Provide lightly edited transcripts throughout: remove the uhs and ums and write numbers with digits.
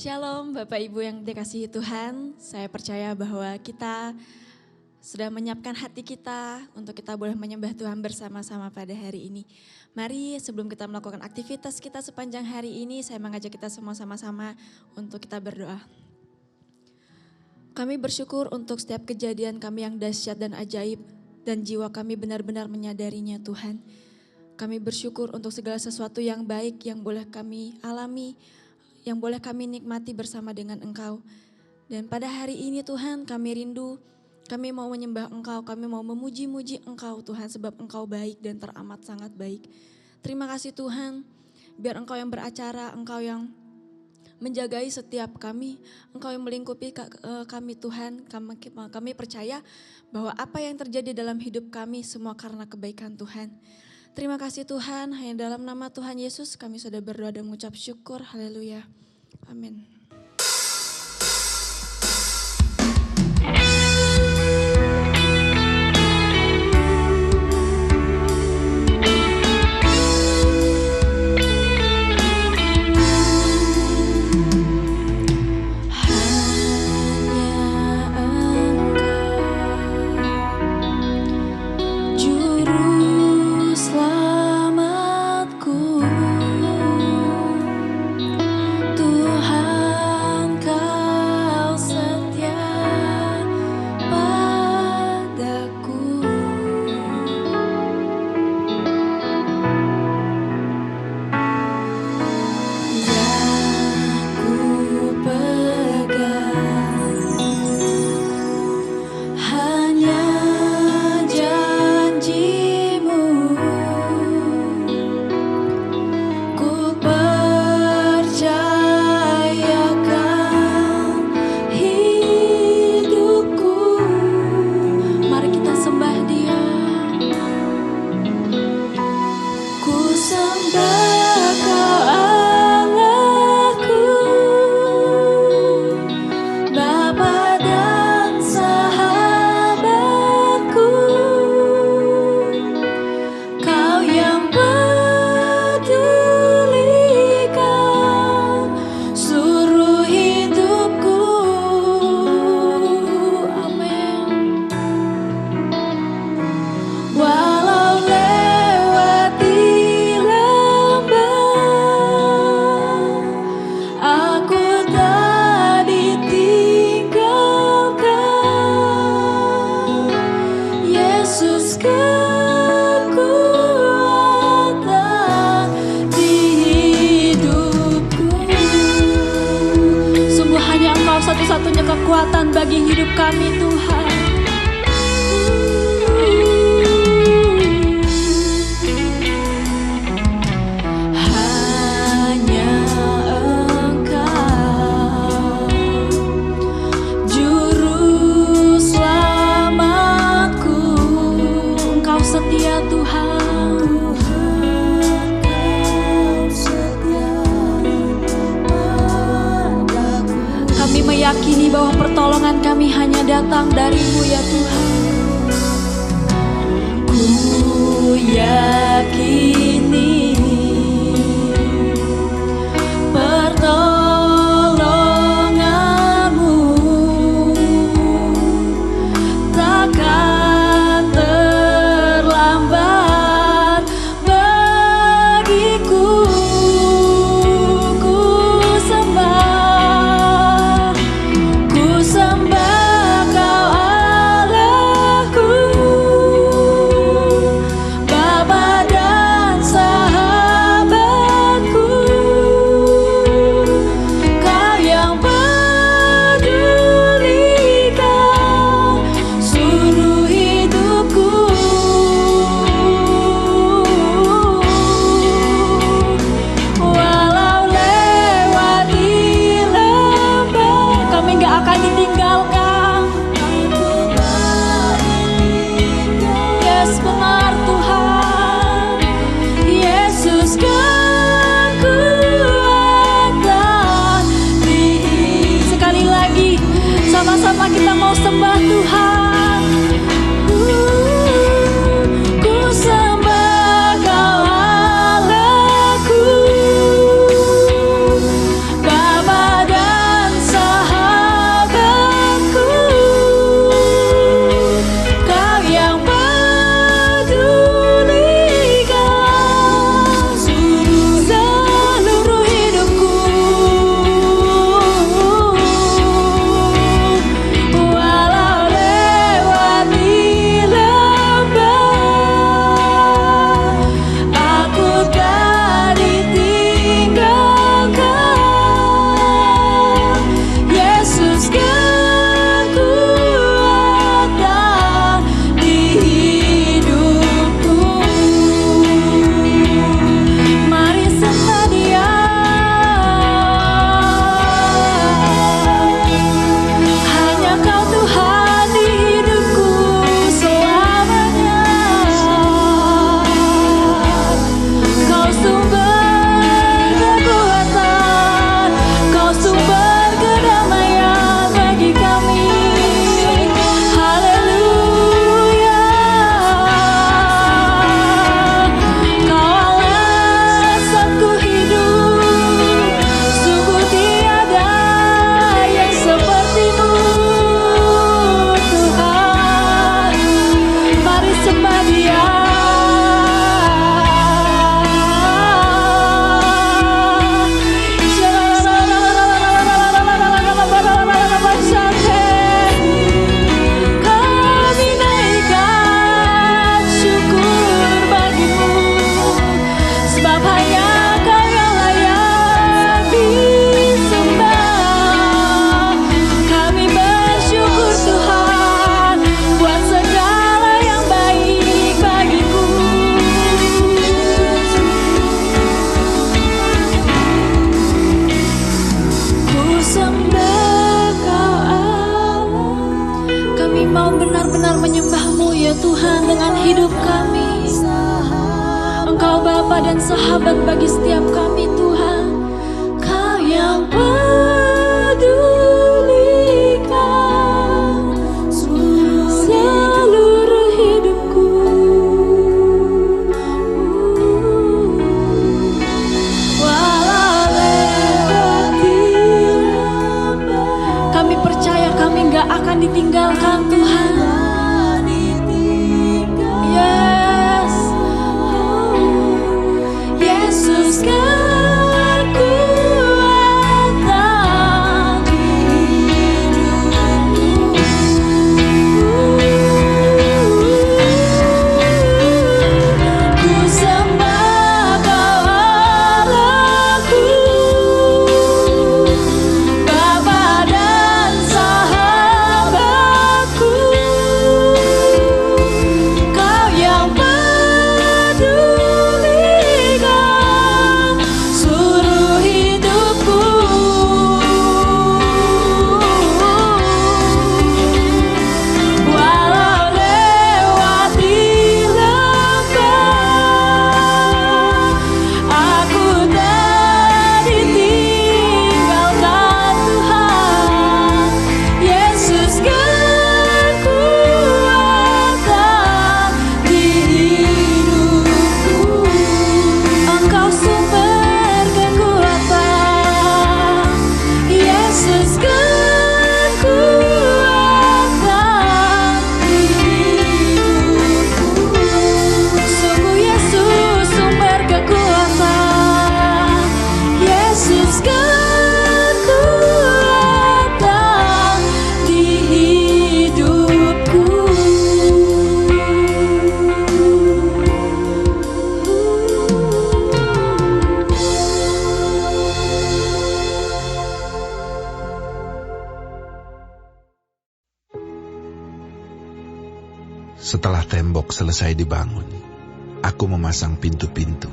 Shalom Bapak Ibu yang dikasihi Tuhan, saya percaya bahwa kita sudah menyiapkan hati kita untuk kita boleh menyembah Tuhan bersama-sama pada hari ini. Mari sebelum kita melakukan aktivitas kita sepanjang hari ini, saya mengajak kita semua sama-sama untuk kita berdoa. Kami bersyukur untuk setiap kejadian kami yang dahsyat dan ajaib, dan jiwa kami benar-benar menyadarinya Tuhan. Kami bersyukur untuk segala sesuatu yang baik yang boleh kami alami, yang boleh kami nikmati bersama dengan Engkau. Dan pada hari ini Tuhan kami rindu, kami mau menyembah Engkau, kami mau memuji-muji Engkau Tuhan sebab Engkau baik dan teramat sangat baik. Terima kasih Tuhan, biar Engkau yang beracara, Engkau yang menjagai setiap kami, Engkau yang melingkupi kami Tuhan. Kami percaya bahwa apa yang terjadi dalam hidup kami semua karena kebaikan Tuhan. Terima kasih Tuhan, hanya dalam nama Tuhan Yesus kami sudah berdoa dan mengucap syukur. Haleluya. Amin. Satu-satunya kekuatan bagi hidup kami Tuhan. Hanya Engkau, Juru Selamatku, Engkau setia Tuhan. Kami meyakini bahwa pertolongan kami hanya datang dari benar-benar menyembah-Mu ya Tuhan dengan hidup kami. Engkau Bapa dan sahabat bagi setiap kami Tuhan. Kau yang pedulikan seluruh hidupku. Walau lewati kami percaya kami gak akan ditinggalkan Tuhan. Yes, Yesus kan kuatkan hidupku. Ku sembah Kau Allahku, Bapa dan sahabatku. Kau yang pedulikan seluruh hidupku. Walau lewati lembah, aku tak ditinggalkan Tuhan. Yesus kan kuatkan di hidupku. Engkau sumber kekuatan. Yesus kan kuatkan di hidupku. Sungguh Yesus sumber kekuatan. Yesus kan kuatkan di hidupku. Setelah tembok selesai dibangun, aku memasang pintu-pintu.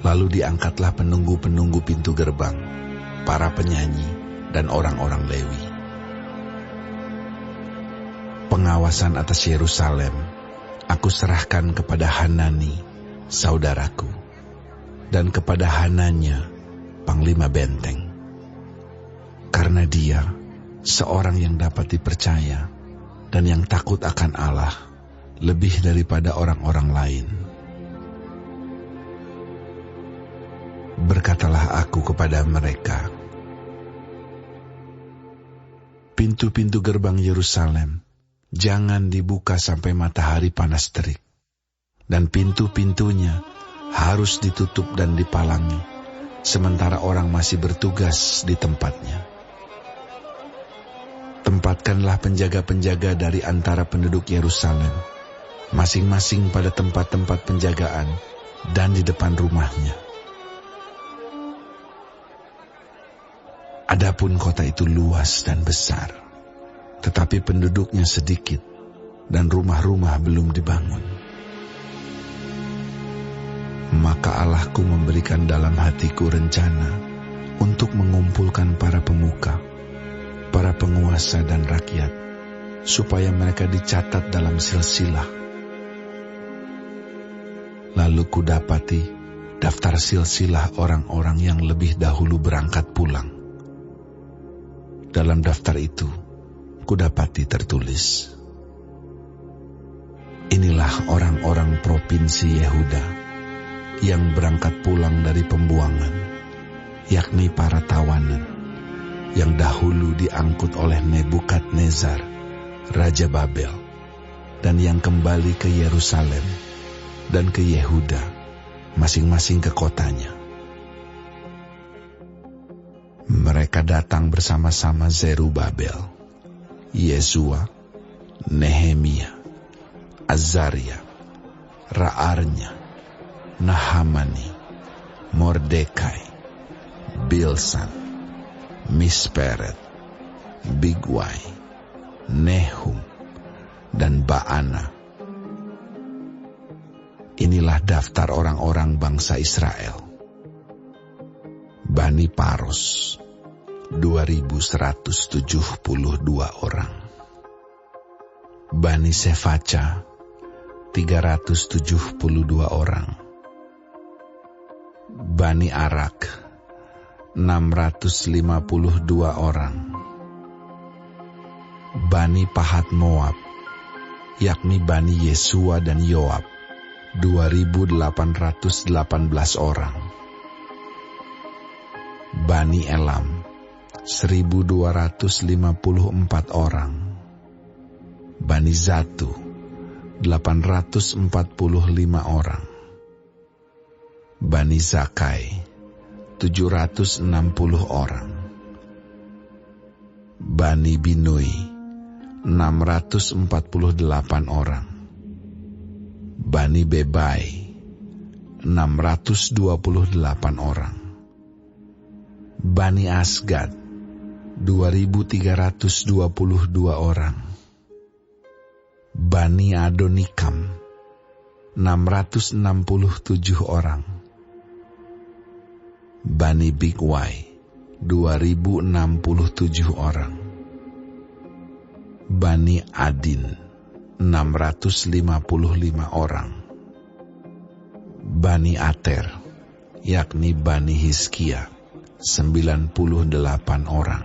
Lalu diangkatlah penunggu-penunggu pintu gerbang, para penyanyi dan orang-orang Lewi. Pengawasan atas Yerusalem aku serahkan kepada Hanani, saudaraku, dan kepada Hananya, panglima benteng. Karena dia seorang yang dapat dipercaya dan yang takut akan Allah lebih daripada orang-orang lain. Berkatalah aku kepada mereka, pintu-pintu gerbang Yerusalem jangan dibuka sampai matahari panas terik, dan pintu-pintunya harus ditutup dan dipalangi, sementara orang masih bertugas di tempatnya. Tempatkanlah penjaga-penjaga dari antara penduduk Yerusalem, masing-masing pada tempat-tempat penjagaan dan di depan rumahnya. Adapun kota itu luas dan besar, tetapi penduduknya sedikit dan rumah-rumah belum dibangun. Maka Allahku memberikan dalam hatiku rencana untuk mengumpulkan para pemuka, para penguasa dan rakyat, supaya mereka dicatat dalam silsilah. Lalu kudapati daftar silsilah orang-orang yang lebih dahulu berangkat pulang. Dalam daftar itu, kudapati tertulis, inilah orang-orang provinsi Yehuda yang berangkat pulang dari pembuangan, yakni para tawanan yang dahulu diangkut oleh Nebukadnezar, Raja Babel, dan yang kembali ke Yerusalem dan ke Yehuda, masing-masing ke kotanya. Mereka datang bersama-sama Zerubabel, Yesua, Nehemia, Azaria, Ra'arnya, Nahamani, Mordekai, Bilsan, Misperet, Bigwai, Nehum, dan Baana. Inilah daftar orang-orang bangsa Israel. Bani Paros, 2.172 orang. Bani Sefaca 372 orang. Bani Arak 652 orang. Bani Pahat Moab, yakni Bani Yesua dan Yoab 2.818 orang. Bani Elam 1.254 orang. Bani Zatu 845 orang. Bani Zakai 760 orang. Bani Binui 648 orang. Bani Bebai 628 orang. Bani Asgad 2.322 orang. Bani Adonikam 667 orang. Bani Bigwai 2.067 orang. Bani Adin 655 orang. Bani Ater, yakni Bani Hizkia 98 orang.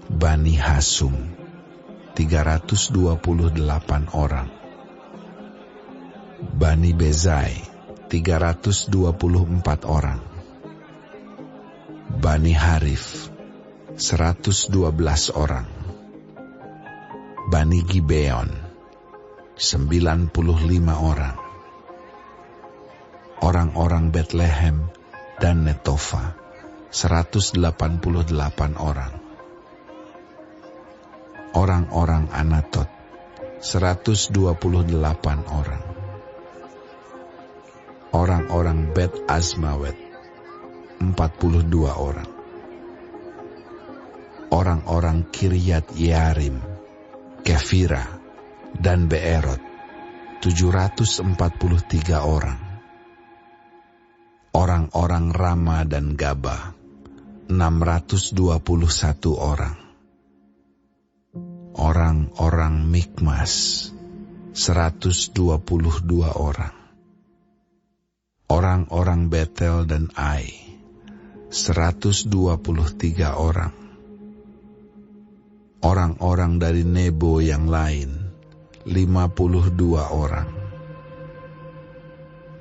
Bani Hasum 328 orang. Bani Bezai 324 orang. Bani Harif 112 orang. Bani Gibeon 95 orang. Orang-orang Betlehem dan Netofa 188 orang. Orang-orang Anatot 128 orang. Orang-orang Bet Azmawet 42 orang. Orang-orang Kiryat Yearim, Kefira, dan Beerot 743 orang. Orang-orang Rama dan Gaba 621 orang. Orang-orang Mikmas 122 orang. Orang-orang Betel dan Ai 123 orang. Orang-orang dari Nebo yang lain 52 orang.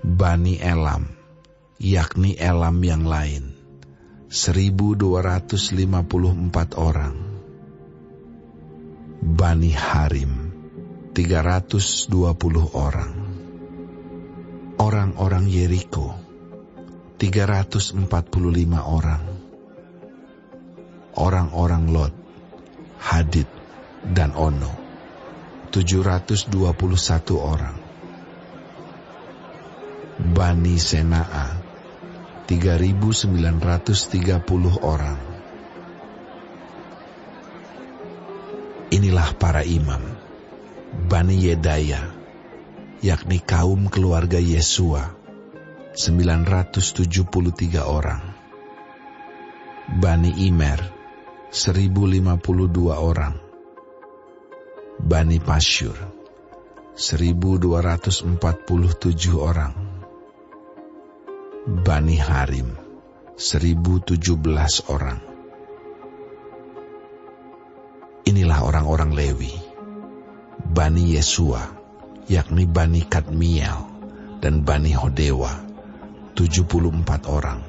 Bani Elam, yakni Elam yang lain 1.254 orang. Bani Harim 320 orang. Orang-orang Yeriko 345 orang. Orang-orang Lot, Hadid, dan Ono 721 orang. Bani Senaa 3.930 orang. Inilah para imam, Bani Yedaya, yakni kaum keluarga Yesua, 973 orang. Bani Imer, 1.052 orang. Bani Pasyur, 1.247 orang. Bani Harim, 1.017 orang. Inilah orang-orang Lewi, Bani Yesua, yakni Bani Kadmiel dan Bani Hodewa, 74 orang.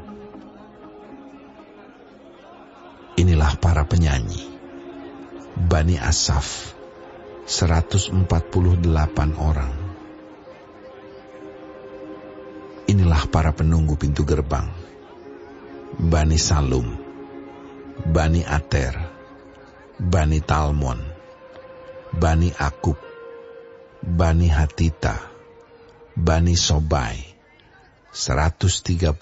Inilah para penyanyi, Bani Asaf, 148 orang. Inilah para penunggu pintu gerbang, Bani Salum, Bani Ater, Bani Talmon, Bani Akub, Bani Hatita, Bani Sobai, 138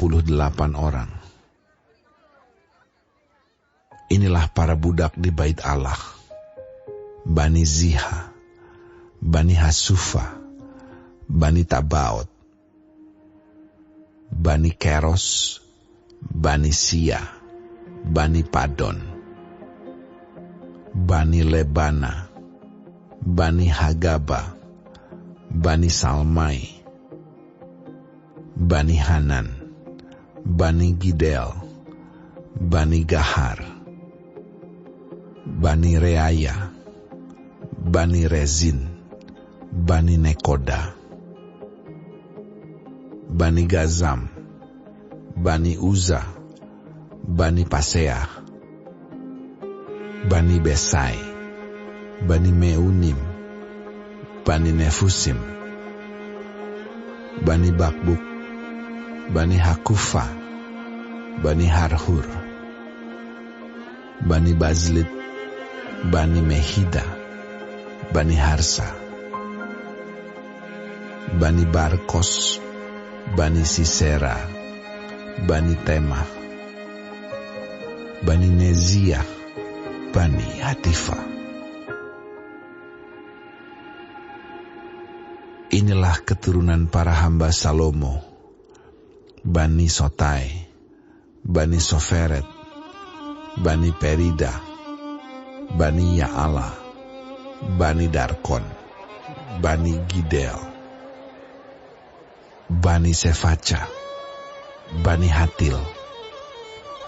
orang. Inilah para budak di bait Allah, Bani Ziha, Bani Hasufa, Bani Tabaot, Bani Keros, Bani Sia, Bani Padon, Bani Lebana, Bani Hagaba, Bani Salmai, Bani Hanan, Bani Gidel, Bani Gahar, Bani Reaya, Bani Rezin, Bani Nekoda, Bani Gazam, Bani Uza, Bani Paseah, Bani Besai, Bani Meunim, Bani Nefusim, Bani Bakbuk, Bani Hakufa, Bani Harhur, Bani Bazlit, Bani Mehida, Bani Harsa, Bani Barkos, Bani Sisera, Bani Temah, Bani Nezia, Bani Hatifa. Inilah keturunan para hamba Salomo, Bani Sotai, Bani Soferet, Bani Perida, Bani Ya'ala, Bani Darkon, Bani Gidel, Bani Sefaca, Bani Hatil,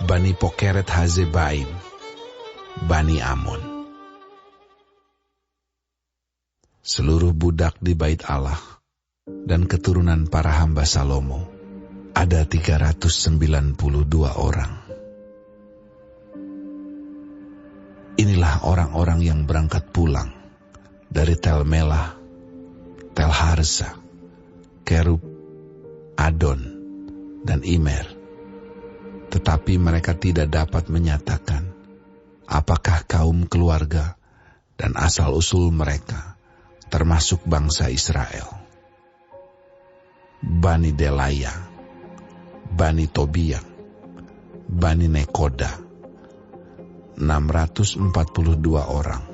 Bani Pokeret Hazebaim, Bani Amon. Seluruh budak di bait Allah dan keturunan para hamba Salomo ada 392 orang. Inilah orang-orang yang berangkat pulang dari Tel Melah, Tel Harsa, Kerub, Adon, dan Imer. Tetapi mereka tidak dapat menyatakan apakah kaum keluarga dan asal-usul mereka termasuk bangsa Israel. Bani Delaya, Bani Tobia, Bani Nekoda, 642 orang.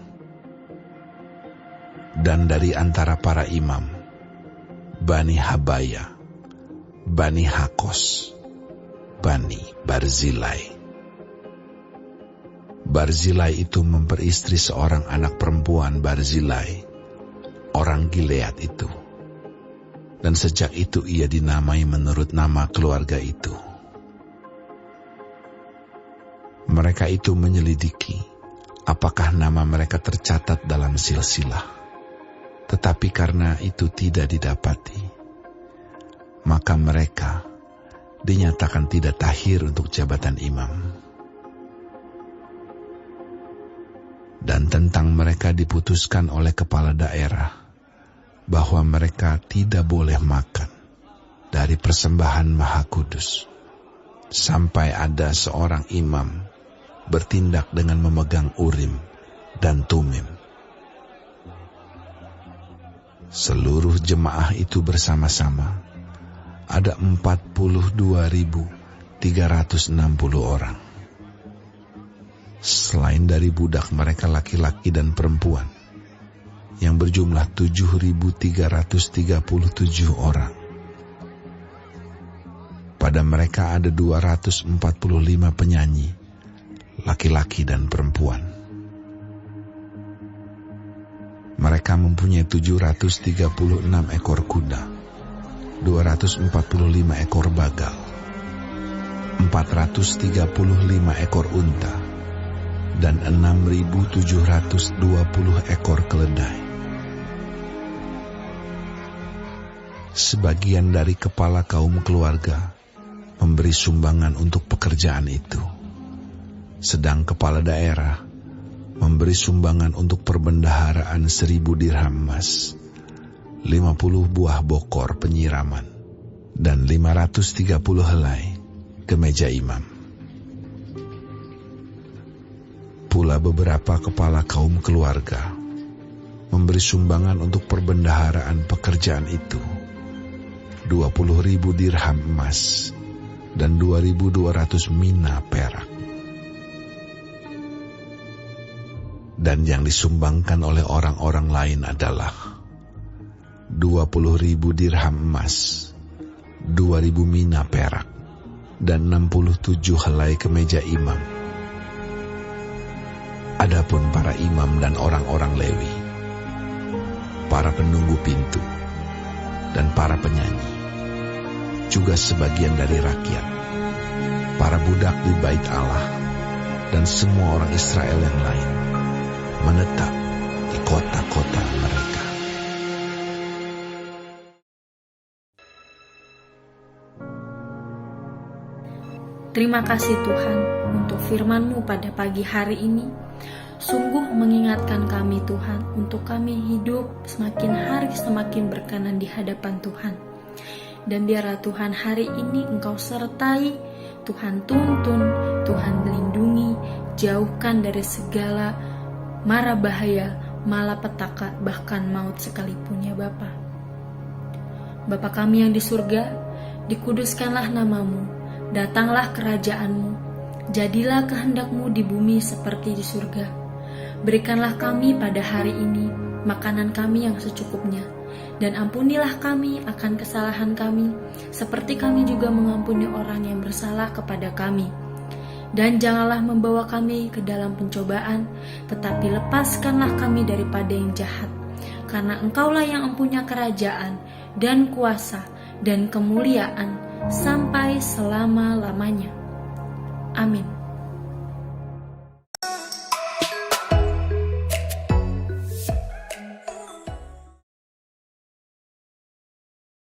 Dan dari antara para imam, Bani Habaya, Bani Hakos, Bani Barzilai. Barzilai itu memperistri seorang anak perempuan Barzilai, orang Gilead itu. Dan sejak itu ia dinamai menurut nama keluarga itu. Mereka itu menyelidiki apakah nama mereka tercatat dalam silsilah. Tetapi karena itu tidak didapati, maka mereka dinyatakan tidak tahir untuk jabatan imam. Dan tentang mereka diputuskan oleh kepala daerah bahwa mereka tidak boleh makan dari persembahan Maha Kudus sampai ada seorang imam bertindak dengan memegang Urim dan Tumim. Seluruh jemaah itu bersama-sama ada 42.360 orang. Selain dari budak mereka laki-laki dan perempuan yang berjumlah 7.337 orang. Pada mereka ada 245 penyanyi, laki-laki dan perempuan. Mereka mempunyai 736 ekor kuda, 245 ekor bagal, 435 ekor unta, dan 6.720 ekor keledai. Sebagian dari kepala kaum keluarga memberi sumbangan untuk pekerjaan itu, sedang kepala daerah memberi sumbangan untuk perbendaharaan 1.000 dirham emas, 50 buah bokor penyiraman, dan 530 helai kemeja imam. Pula beberapa kepala kaum keluarga memberi sumbangan untuk perbendaharaan pekerjaan itu, 20.000 dirham emas dan 2.200 mina perak. Dan yang disumbangkan oleh orang-orang lain adalah 20.000 dirham emas, 2.000 mina perak, dan 67 helai kemeja imam. Adapun para imam dan orang-orang Lewi para penunggu pintu, dan para penyanyi, juga sebagian dari rakyat, para budak di bait Allah, dan semua orang Israel yang lain, menetap di kota-kota mereka. Terima kasih Tuhan untuk firman-Mu pada pagi hari ini. Sungguh mengingatkan kami Tuhan untuk kami hidup semakin hari semakin berkenan di hadapan Tuhan. Dan biarlah Tuhan hari ini Engkau sertai, Tuhan tuntun, Tuhan lindungi, jauhkan dari segala mara bahaya, malapetaka, bahkan maut sekalipun ya Bapa. Bapa kami yang di surga, dikuduskanlah nama-Mu, datanglah kerajaan-Mu, jadilah kehendak-Mu di bumi seperti di surga. Berikanlah kami pada hari ini makanan kami yang secukupnya, dan ampunilah kami akan kesalahan kami, seperti kami juga mengampuni orang yang bersalah kepada kami. Dan janganlah membawa kami ke dalam pencobaan, tetapi lepaskanlah kami daripada yang jahat. Karena Engkaulah yang mempunyai kerajaan, dan kuasa, dan kemuliaan, sampai selama-lamanya. Amin.